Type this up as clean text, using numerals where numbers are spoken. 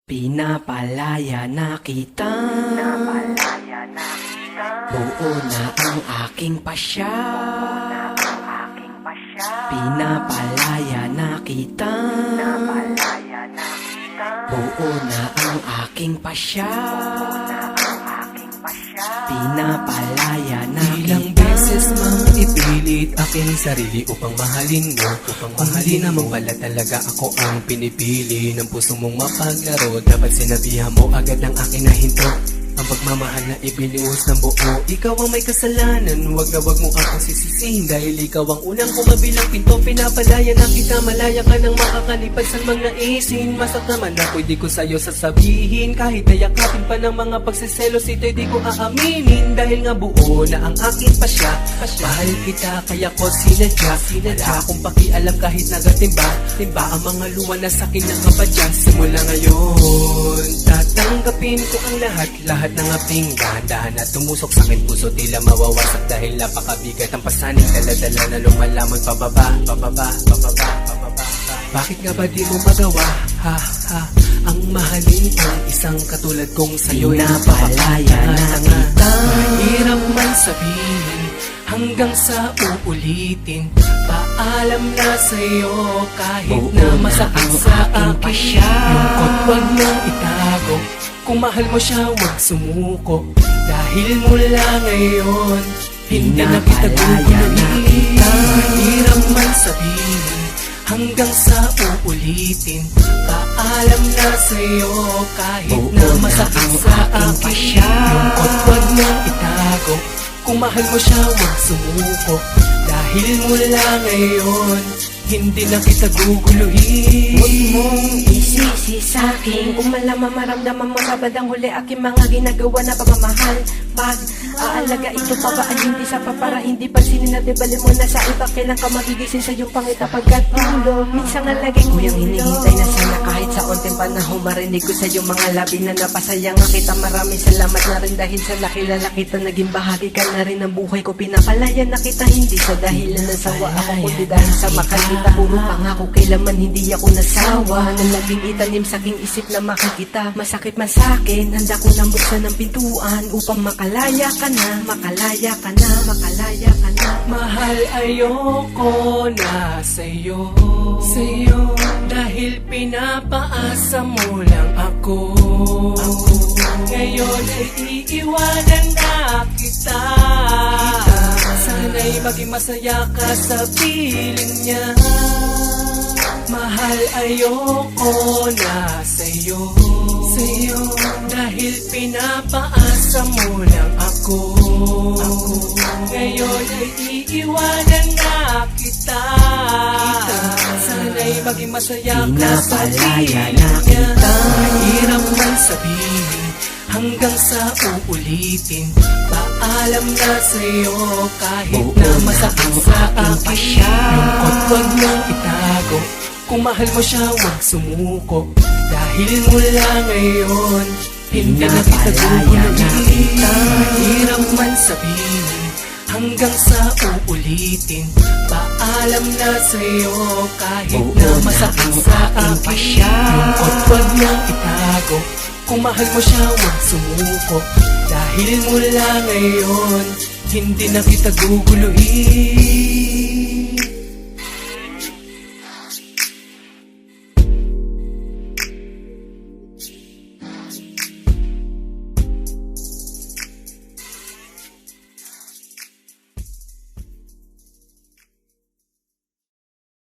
Pinapalaya na kita, buo na ang aking pasya. Pinapalaya na kita, buo na ang aking pasya. Pinapalaya na ilang kita. beses mang ipilit aking sarili upang mahalin mo, kung hindi naman pala talaga ako ang pinipili ng puso mong mapaglaro. Dapat sinabihan mo agad ang akin na hinto. Ang pagmamahal na ibinuhos ng buo, ikaw ang may kasalanan. Wag na wag mo akong sisisihin, dahil ikaw ang unang kumabilang pinto. Pinapalaya na kita, malaya ka nang makakalipad sa mga naisin. Masak naman ako'y di ko sa'yo sasabihin, kahit nayakapin pa ng mga pagsiselos, ito'y di ko aaminin. Dahil nga buo na ang aking pasya. Mahal kita kaya ko sinadya. Wala akong pakialam kahit nagatimba ang mga luwa na sa'kin nakapadya. Simula ngayon, tatanggapin ko ang lahat ng aping dahan-dahan at tumusok sa akin puso, tila mawawasak dahil napakabigat ang pasaning dala-dala na lumalaman pababa. Bakit nga ba di mo magawa, ang mahalin ang isang katulad kong sa'yo'y Pinapalaya na kita, mahirap man sabihin hanggang sa uulitin. Paalam na sa'yo kahit buo na na masakit ang sa aking akin. pasya. Lungkot wag nang itago, kung mahal mo siya wag sumuko. Dahil mula ngayon hindi na kita Pinapalaya na kita, mahirap man sabihin hanggang sa uulitin. Paalam na sa'yo kahit buo na na masakit ang sa aking akin. pasya. Lungkot wag nang itago, kung mahal mo siya wag sumuko. Dahil mula ngayon hindi na kita guguluhin. Huwag mong isisi sa'kin kung malaman maramdaman mo sa bandang huli aking mga ginagawa na pagmamahal. Pag aalaga ito pa ba ay hindi sa para hindi pa sininabibalin mo na sa iba. Kailan ka magigising sa iyong pangita pagkatulog? Minsan nga lagi ko yung hinihintay na sana kahit sa onting panahon marinig ko sa iyong mga labi na napasaya nga kita. Maraming salamat na rin dahil sa nakilala kita, naging bahagi ka na rin ng buhay ko. Pinapalaya na kita hindi sa dahilan ng sawa ako, kundi dahil sa makalita. Puro pangako kailanman hindi ako nasawa, na laging itanim sa aking isip na makikita. Masakit man sa'kin, handa ko nang buksan ng pintuan upang makalaya ka na, makalaya ka na, makalaya ka na. Mahal ayoko na sa'yo, dahil pinapaasa mo lang ako. Ngayon ay iiwanan na kita. Sana'y maging masaya ka sa piling niya. Mahal ayoko na sa'yo, dahil pinapaasa mo lang ako. Ngayon ay iiwanan na kita. Sana'y maging masaya ka sa Pinapalaya piling na niya. kita, Mahirap man sabihin hanggang sa uulitin. Paalam na sa'yo kahit buo na na masakit ang sa aking akin. pasya. Lungkot wag nang itago, kung mahal mo siya wag sumuko. Dahil mula ngayon hindi na kita Pinapalaya na kita, mahirap man sabihin hanggang sa uulitin. Paalam na sa'yo kahit buo na na masakit ang sa aking akin. pasya. Lungkot wag nang itago, kung mahal mo siya wag sumuko. Dahil mula ngayon hindi na kita guguluhin.